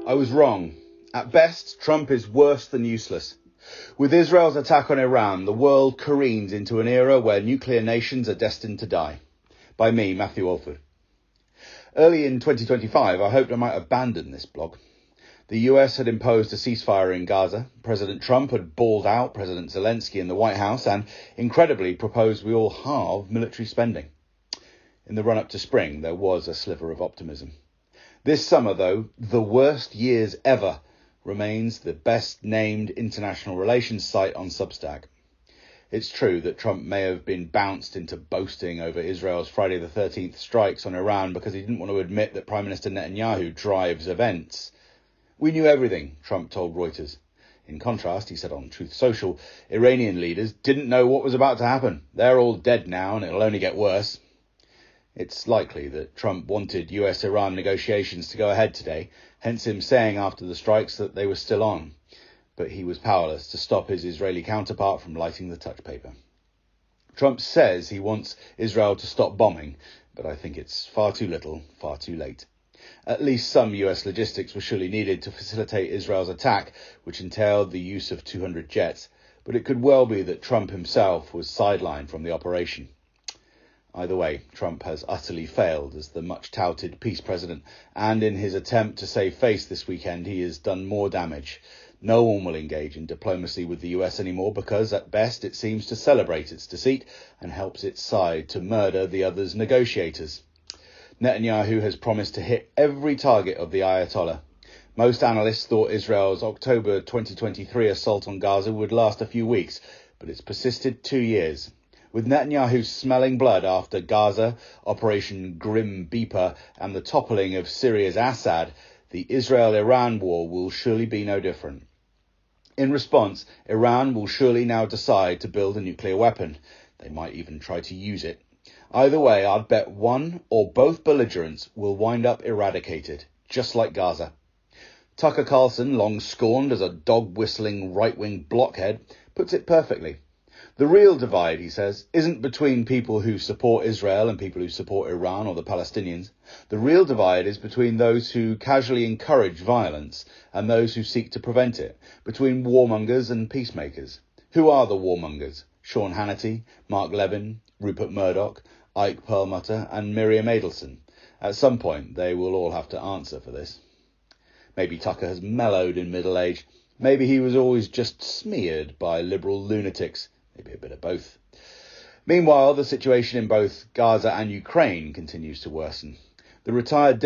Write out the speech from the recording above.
I was wrong. At best, Trump is worse than useless. With Israel's attack on Iran, the world careens into an era where nuclear nations are destined to die. By me, Matthew Alford. Early in 2025, I hoped I might abandon this blog. The US had imposed a ceasefire in Gaza. President Trump had bawled out President Zelensky in the White House and, incredibly, proposed we all halve military spending. In the run-up to spring, there was a sliver of optimism. This summer, though, the worst years ever remains the best-named international relations site on Substack. It's true that Trump may have been bounced into boasting over Israel's Friday the 13th strikes on Iran because he didn't want to admit that Prime Minister Netanyahu drives events. We knew everything, Trump told Reuters. In contrast, he said on Truth Social, Iranian leaders didn't know what was about to happen. They're all dead now and it'll only get worse. It's likely that Trump wanted US-Iran negotiations to go ahead today, hence him saying after the strikes that they were still on. But he was powerless to stop his Israeli counterpart from lighting the touch paper. Trump says he wants Israel to stop bombing, but I think it's far too little, far too late. At least some US logistics were surely needed to facilitate Israel's attack, which entailed the use of 200 jets, but it could well be that Trump himself was sidelined from the operation. Either way, Trump has utterly failed as the much-touted peace president, and in his attempt to save face this weekend, he has done more damage. No one will engage in diplomacy with the US anymore because, at best, it seems to celebrate its deceit and helps its side to murder the other's negotiators. Netanyahu has promised to hit every target of the Ayatollah. Most analysts thought Israel's October 2023 assault on Gaza would last a few weeks, but it's persisted 2 years. With Netanyahu smelling blood after Gaza, Operation Grim Beeper, and the toppling of Syria's Assad, the Israel-Iran war will surely be no different. In response, Iran will surely now decide to build a nuclear weapon. They might even try to use it. Either way, I'd bet one or both belligerents will wind up eradicated, just like Gaza. Tucker Carlson, long scorned as a dog-whistling right-wing blockhead, puts it perfectly. The real divide, he says, isn't between people who support Israel and people who support Iran or the Palestinians. The real divide is between those who casually encourage violence and those who seek to prevent it, between warmongers and peacemakers. Who are the warmongers? Sean Hannity, Mark Levin, Rupert Murdoch, Ike Perlmutter and Miriam Adelson. At some point, they will all have to answer for this. Maybe Tucker has mellowed in middle age. Maybe he was always just smeared by liberal lunatics. Maybe a bit of both. Meanwhile, the situation in both Gaza and Ukraine continues to worsen. The retired